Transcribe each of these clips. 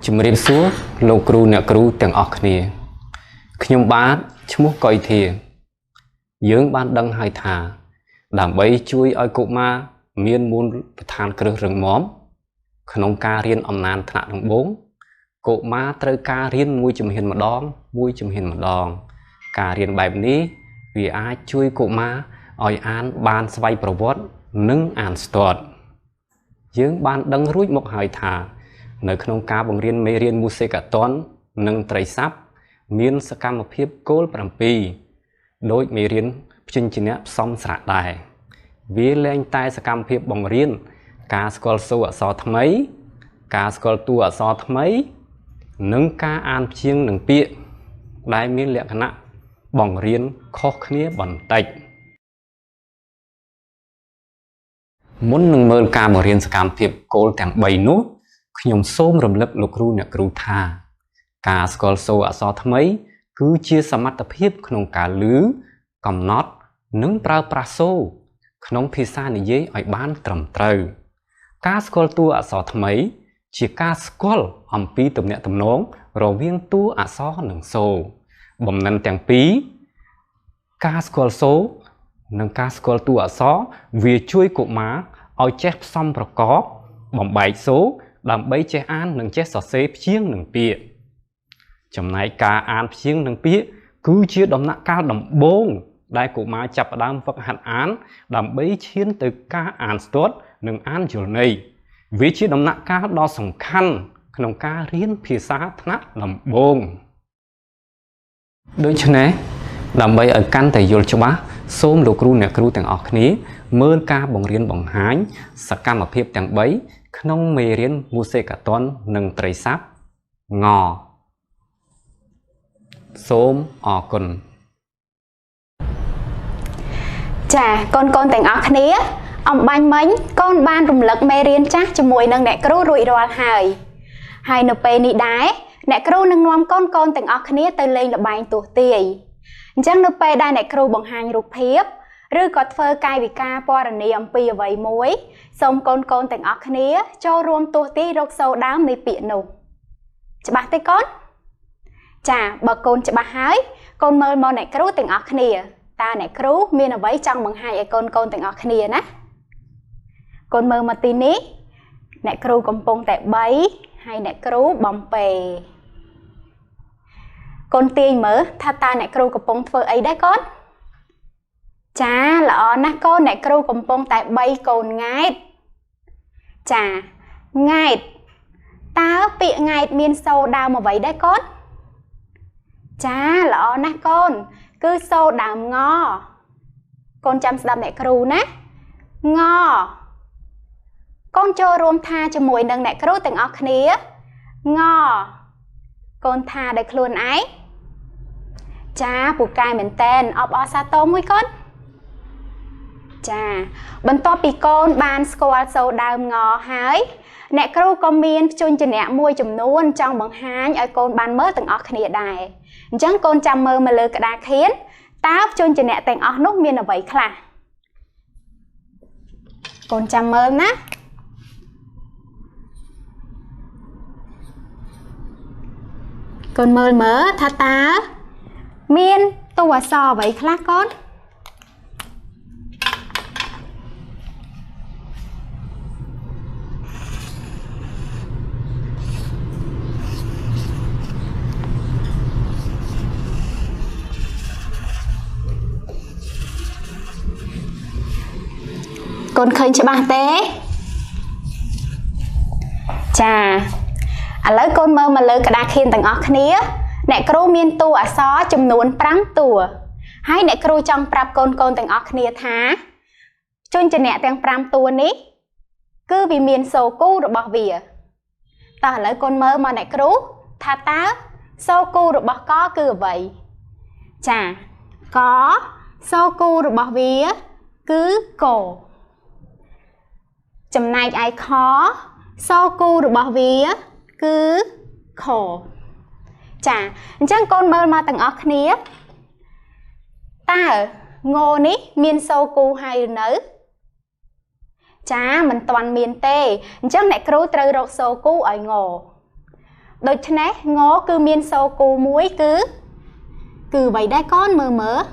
ជំរាបសួរលោកគ្រូអ្នកគ្រូទាំងអស់គ្នាខ្ញុំបាទឈ្មោះកុយធាយើងបានដឹងហើយថាដើម្បីជួយឲ្យកុមារមានមូលដ្ឋានគ្រឹះរឹងមាំក្នុងការរៀនអំណានថ្នាក់ដំបូងកុមារត្រូវការរៀនមួយជំហានម្ដងការរៀនបែបនេះវាអាចជួយកុមារឲ្យអានបានស្វ័យប្រវត្តិនិងអានស្ទាត់យើងបានដឹងរួចមកហើយថានៅក្នុងការបង្រៀនមេរៀនមូសេកតននិងត្រីស័ព្ទមានសកម្មភាពគោល7ដោយមេរៀនព្យញ្ជនៈផ្សំស្រៈដែរវាលែងតែសកម្មភាពបង្រៀនការស្គាល់សូរអក្សរថ្មីការស្គាល់តួអក្សរថ្មីនិងការអានព្យាង្គនិងពាក្យដែលមានលក្ខណៈបង្រៀនខុសគ្នាបន្តិចមុននឹងមើលការបង្រៀនសកម្មភាពគោលទាំង3នោះខ្ញុំសូមរំលឹកលោកគ្រូអ្នកគ្រូថាការស្គាល់សូរអក្សរថ្មីគឺជាសមត្ថភាពក្នុងការឮកំណត់និងប្រើប្រាស់សូរក្នុងភាសានិយាយឲ្យបានត្រឹមត្រូវការស្គាល់តួអក្សរថ្មីជាការស្គាល់អំពីទំនាក់ទំនងរវាងតួអក្សរនិងសូរបំណិនទាំងពីរការស្គាល់សូរនិងការស្គាល់តួអក្សរវាជួយកុមារឲ្យចេះផ្សំប្រកបបំបែកសូរដើម្បីចេះអាននិងចេះសរសេរព្យាង្គនិងពាក្យចំណែកការអានព្យាង្គនិងពាក្យគឺជាដំណាក់កាលដំបូងដែលកុមារចាប់ផ្ដើមហ្វឹកហាត់អានដើម្បីឈានទៅការអានស្ទាត់និងអានយល់ន័យវាជាដំណាក់កាលដ៏សំខាន់ក្នុងការរៀនភាសាថ្នាក់ដំបូងដូច្នេះដើម្បីឲ្យកាន់តែយល់ច្បាស់សូមលោកគ្រូអ្នកគ្រូទាំងអស់គ្នាមើលការបង្រៀនបង្ហាញសកម្មភាពទាំង3ក្នុងមេរៀនមូសេកតននិងត្រីស័ព្ទងសូមអរគុណចាកូនទាំងអស់គ្នាអំបញ្ញមិញកូនបានរំលឹកមេរៀនចាស់ជាមួយនឹងអ្នកគ្រូរួចរាល់ហើយនៅពេលនេះដែរអ្នកគ្រូនឹងនាំកូនទាំងអស់គ្នាទៅលេងល្បែងទស្សន៍ទាយអញ្ចឹងនៅពេលដែលអ្នកគ្រូបង្ហាញរូបភាពឬក៏ធ្វើកាយវិការពណ៌នាអំពីអ្វីមួយសូមកូនទាំងអស់គ្នាចូលរួមទស្សន៍ទាយរកសូរដើមនៃពាក្យនោះច្បាស់ទេកូនចាបើកូនច្បាស់ហើយកូនមើលមកអ្នកគ្រូទាំងអស់គ្នាតើអ្នកគ្រូមានអ្វីចង់បង្ហាញឲ្យកូនទាំងអស់គ្នាណាកូនមើលមកទីនេះអ្នកគ្រូកំពុងតែបីហើយអ្នកគ្រូបំពេកូនទាយមើលថាតើអ្នកគ្រូកំពុងធ្វើអីដែរកូនចាល្អណាស់កូនអ្នកគ្រូកំពុងតែបីកូនង៉ែតចាង៉ែតតើពាក្យង៉ែតមានសូរដើមអ្វីដែរកូនចាល្អណាស់កូនគឺសូរដើមងកូនចាំស្ដាប់អ្នកគ្រូណាងកូនចូលរួមថាជាមួយនឹងអ្នកគ្រូទាំងអស់គ្នាងកូនថាដោយខ្លួនឯងចាពូកែមែនតែនអបអរសាទរមួយកូនចាបន្ទាប់ពីកូនបានស្គាល់សូរដើមងហើយអ្នកគ្រូក៏មានព្យញ្ជនៈមួយចំនួនចង់បង្ហាញឲ្យកូនបានមើលទាំងអស់គ្នាដែរអញ្ចឹងកូនចាំមើលមកលើក្តារខៀនតើព្យញ្ជនៈទាំងអស់នោះមានអ្វីខ្លះកូនចាំមើលណាកូនមើលថាតើមានតួអក្សរអ្វីខ្លះកូនកូនឃើញច្បាស់ទេចាឥឡូវកូនមើលមកលើក្តារខៀនទាំងអស់គ្នាអ្នកគ្រូមានតួអក្សរចំនួន5តួហើយអ្នកគ្រូចង់ប្រាប់កូនទាំងអស់គ្នាថាព្យញ្ជនៈទាំង5តួនេះគឺវាមានសូរគូរបស់វាតោះឥឡូវកូនមើលមកអ្នកគ្រូថាតើសូរគូរបស់កគឺអ្វីចាកសូរគូរបស់វាគឺកចំណែកឯខសូរគូរបស់វាគឺខចាអញ្ចឹងកូនមើលមកទាំងអស់គ្នាតើងនេះមានសូរគូហើយឬនៅចាមិនទាន់មានទេអញ្ចឹងអ្នកគ្រូត្រូវរកសូរគូឲ្យង Đôi chân này ngó cứ miên sâu cù muối cứ vậy đây con mờ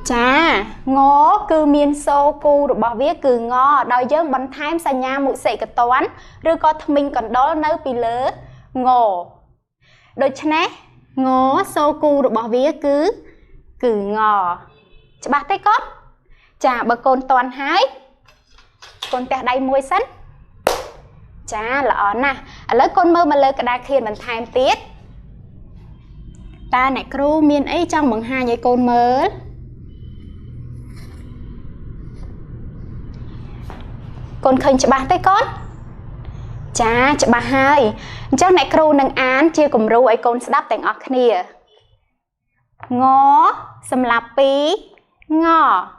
chà ngó cứ miên sâu cù rồi bỏ viết cứ ngó đòi dâng bắn tham xa nhà mụ sệ cái toán rồi có thằng mình còn đó nơi bị lỡ ngô đôi chân này ngó sâu cù rồi bỏ viết cứ ngò chà bác thấy con chà bà con toàn hái con tè đây môi sẵn chà lọ nè lấy con mơ mà lấy cái đa khiên mình tham tiết ta này kêu miên ấy trong bằng hai vậy con mơ con khinh cho bà tới con chà cho bà hai chắc này kêu nâng án chia cùng ru ấy con sẽ đáp thành ọc nè ngó xâm lạp bí ngò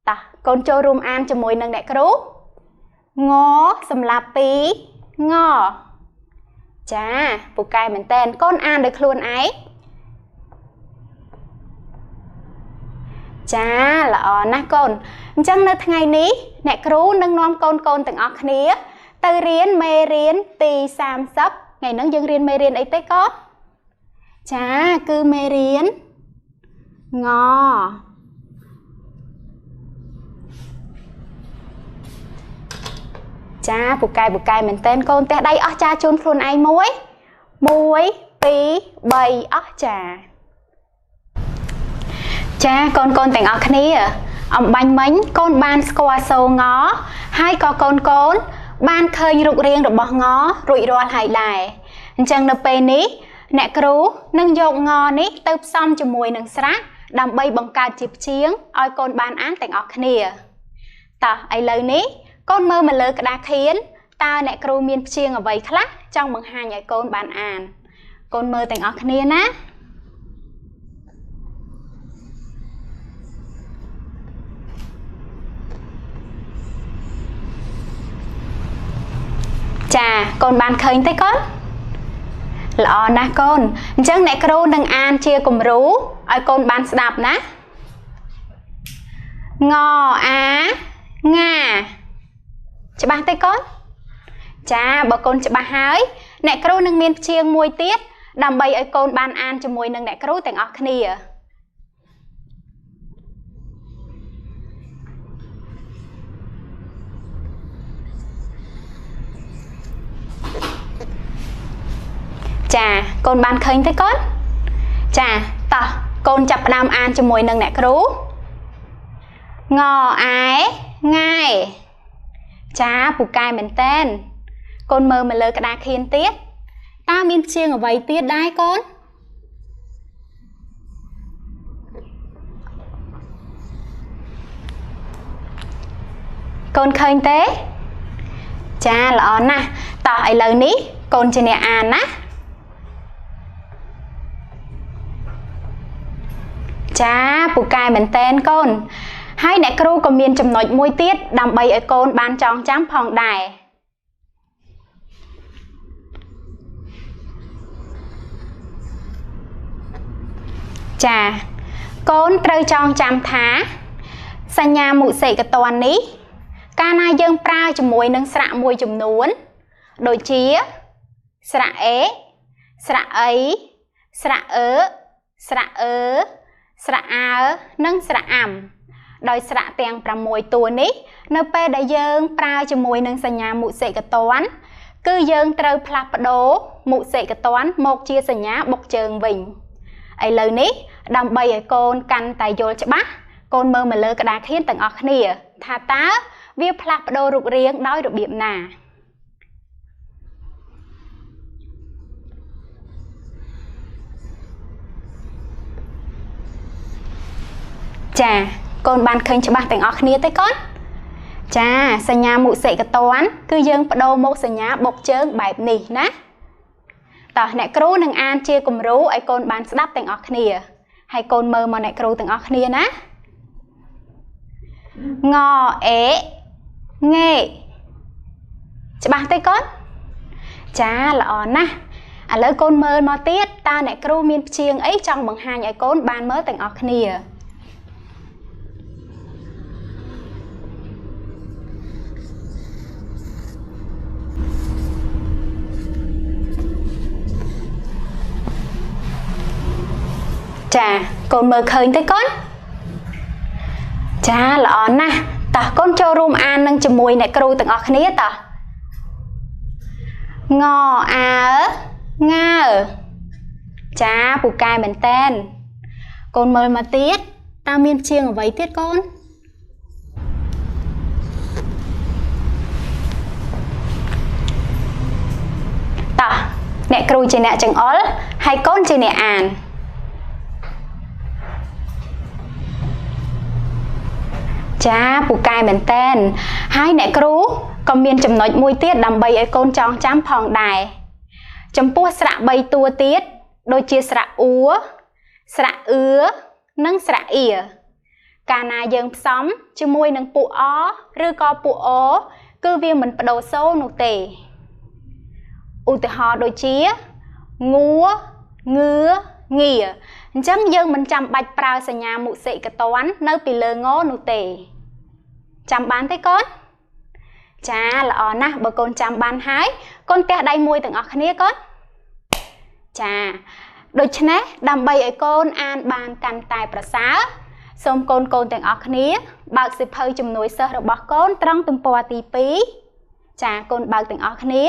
ta con cho rùm án cho mùi nâng này kêu ngó xâm lạp bí ngò chà phụ cài mình tên con ăn được luôn ấy chà là nè con chẳng nơi ngày ní nè cứu nâng non con từng ọc nía từ riêng mê riêng tì xàm sắp ngày nâng dân riêng mê riêng ấy tới con chà cứ mê riêng ngò chà phụ cài mình tên con té đây ở cha chôn luôn ai muối tí bầy ở chà cha con thành ở khní à ông bánh bánh con ban squa sâu ngó hai con ban khơi rụng riêng được bỏ ngó rụi roa hải đài chẳng được bề ní nè cứu nâng dọn ngò ní tập xong cho mùi nâng srác đầm bay bằng cà chịp chiếng oi con ban án thành ở khní à ta ai lời ní con mơ mà lỡ đã khiến ta nè kêu miên chiêng ở vậy khác trong bằng hai nhảy con bàn án con mơ thành ọc nia ná chà con bàn khơi tới con lọ na con chẳng nè kêu nâng an chia cùng rú ở con bàn đạp ná ngò á nga cho ba tay con chà bà con cho ba hái nè kêu nâng miên chiêng mùi tiết đầm bay ở con ban an cho mùi nâng nè kêu thành ọc nìa chà con ban khơi thấy con chà ta con chập đam an cho mùi nâng nè kêu ngò ái ngay chà phụ cài mình tên con mơ mà lơ cả đa khiên tiết ta miên chiêng ở vậy tiết đai con khơi tế chà lọ nè tỏ ấy lời ní con trên nè à ná chà phụ cài mình tên con hai nè kêu có miên chấm nói môi tiết đầm bay ở con ban tròn chám phòng đài chà con trơi tròn chám thá sa nhà mụ sệ cái toàn ní ca na dương pra chấm môi nâng sạ môi chấm nuốn đôi chía sạ é sạ ấy sạ sạ á nâng sạ ảm đôi sạ tiền pra môi tua ní nơi pe đại dương pra cho môi nâng sa nhà mụ sệ cái toán cứ dương trâu plap đố mụ sệ cái toán một chia sa nhà bọc trường vinh ấy lời ní đầm bay ở con căn tài vô cho bác con mơ mà lơ cái đá khiến tầng ọc nìa thà tá viết plap đố rụt riêng đói được biệm nà chà con ban khơi cho bác thành ọc nia tới con chà sa nhà mụ sệ cái toán cứ dương bắt đầu một sa nhà bọc chớn bài nì ná tỏ nè kêu nâng an chia cùng rú ấy con ban đáp thành ọc nia hay con mơ mà nè kêu thành ọc nia ná ngò é nghe cho bác tới con chà lọ nè à lỡ con mơ mà tiết ta nè kêu miên chiêng ấy trong bằng hai ấy con ban mơ thành ọc nia Chà, con mơ khơi tới con. Chà,ល្អណាស់តោះកូនចូលរួមអាននឹងជាមួយអ្នកគ្រូទាំងអស់គ្នាតោះងអើងើចាពូកែមែនតែនកូនមើលមកទៀតតើមានជាងអ្វីទៀតកូនតោះអ្នកគ្រូជាអ្នកចង្អុលហើយកូនជាអ្នកអានចាពូកែមែនតែនហើយអ្នកគ្រូក៏មានចំណុចមួយទៀតដើម្បីឲ្យកូនចងចាំផងដែរចំពោះស្រៈ3តួទៀតដូចជាស្រៈអ៊ូស្រៈអឺនិងស្រៈអៀកាលណាយើងផ្សំជាមួយនឹងពួកអឬក៏ពួកអគឺវាមិនបដូរសូរនោះទេឧទាហរណ៍ដូចជាងួងឿងាអញ្ចឹងយើងមិនចាំបាច់ប្រើសញ្ញាមុសិកតននៅពីលើងនោះទេចាំបានទេកូនចាល្អណាស់បើកូនចាំបានហើយកូនទះដៃមួយទាំងអស់គ្នាកូនចាដូច្នេះដើម្បីឲ្យកូនអានបានកាន់តែប្រសើរសូមកូនកូនទាំងអស់គ្នាបើកសៀវភៅជំនួយសិស្សរបស់កូនត្រង់ទំព័រទី2ចាកូនបើកទាំងអស់គ្នា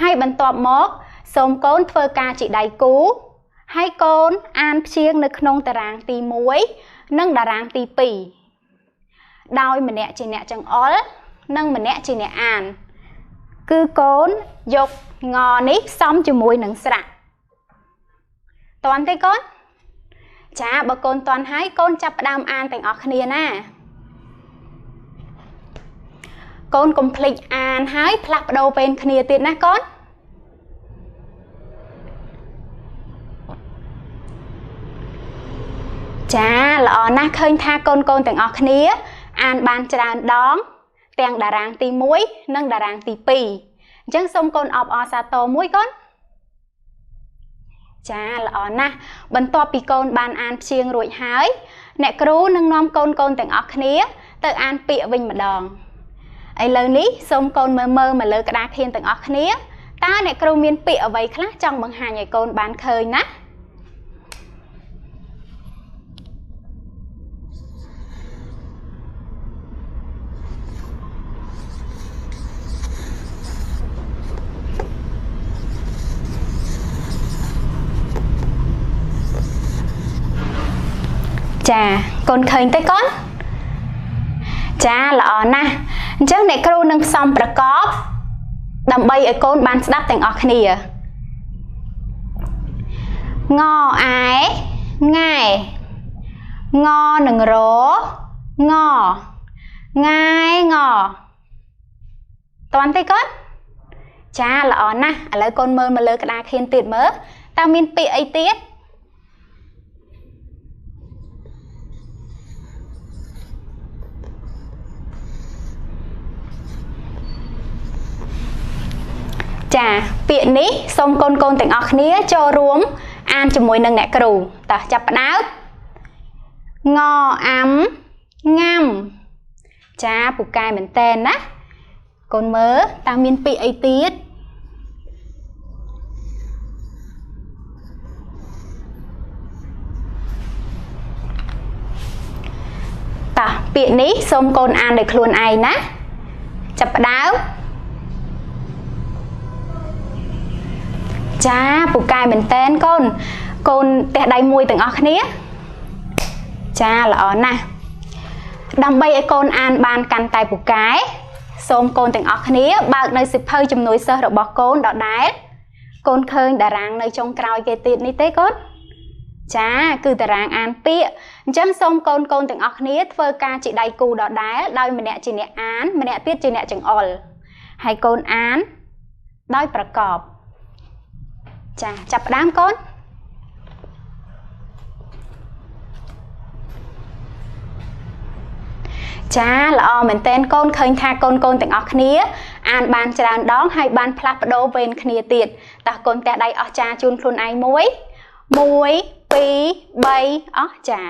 ហើយបន្ទាប់មកសូមកូនធ្វើការជាដៃគូហើយកូនអានព្យាង្គនៅក្នុងតារាងទី1និងតារាងទី2ដោយម្នាក់ជាអ្នកចង្អុលនិងម្នាក់ជាអ្នកអានគឺកូនយកងនេះផ្សំជាមួយនឹងស្រៈតន់ទេកូនចាបើកូនតន់ហើយកូនចាប់ផ្ដើមអានទាំងអស់គ្នាណាកូនកុំភ្លេចអានហើយផ្លាស់ប្ដូរពេលគ្នាទៀតណាកូនចាល្អណាស់ឃើញថាកូនកូនទាំងអស់គ្នាអានបានច្រើនដងទាំងតារាងទី1និងតារាងទី2អញ្ចឹងសូមកូនអបអរសាទរមួយកូនចាល្អណាស់បន្ទាប់ពីកូនបានអានព្យាង្គរួចហើយអ្នកគ្រូនឹងនាំកូនកូនទាំងអស់គ្នាទៅអានពាក្យវិញម្ដងឥឡូវនេះសូមកូនមើលមកលើក្តារខៀនទាំងអស់គ្នាតើអ្នកគ្រូមានពាក្យអ្វីខ្លះចង់បង្ហាញឲ្យកូនបានឃើញណាចាកូនឃើញទេកូនចាល្អណាស់អញ្ចឹងអ្នកគ្រូនឹងផ្សំប្រកបដើម្បីឲ្យកូនបានស្ដាប់ទាំងអស់គ្នាងអែងែងនឹងรงងាយងតន់ទេកូនចាល្អណាស់ឥឡូវកូនមើលមកលើក្តារខៀនទៀតមើលតើមានពាក្យអីទៀតចាពាក្យនេះសូមកូនកូនទាំងអស់គ្នាចូលរួមអានជាមួយនឹងអ្នកគ្រូតោះចាប់ផ្ដើមងអាំងាំចាពូកែមែនតែនណាកូនមើលតើមានពាក្យអីទៀតតោះពាក្យនេះសូមកូនអានដោយខ្លួនឯងណាចាប់ផ្ដើមចាពូកែមែនតែនកូនកូនទះដៃមួយទាំងអស់គ្នាចាល្អណាស់ដើម្បីឲ្យកូនអានបានកាន់តែពូកែសូមកូនទាំងអស់គ្នាបើកនៅសៀវភៅជំនួយសិស្សរបស់កូនដដែលកូនឃើញតារាងនៅចុងក្រោយគេទៀតនេះទេកូនចាគឺតារាងអានពាក្យអញ្ចឹងសូមកូនកូនទាំងអស់គ្នាធ្វើការជាដៃគូដដែលដោយម្នាក់ជាអ្នកអានម្នាក់ទៀតជាអ្នកចង្អុលហើយកូនអានដោយប្រកបចាចាប់ផ្ដើមកូនចាល្អមែនទែនកូនឃើញថាកូនកូនទាំងអស់គ្នាអានបានច្រើនដងហើយបានផ្លាស់ប្ដូរវេនគ្នាទៀតតោះកូនទះដៃអស់ចាជូនខ្លួនឯង1 2 3អស់ចា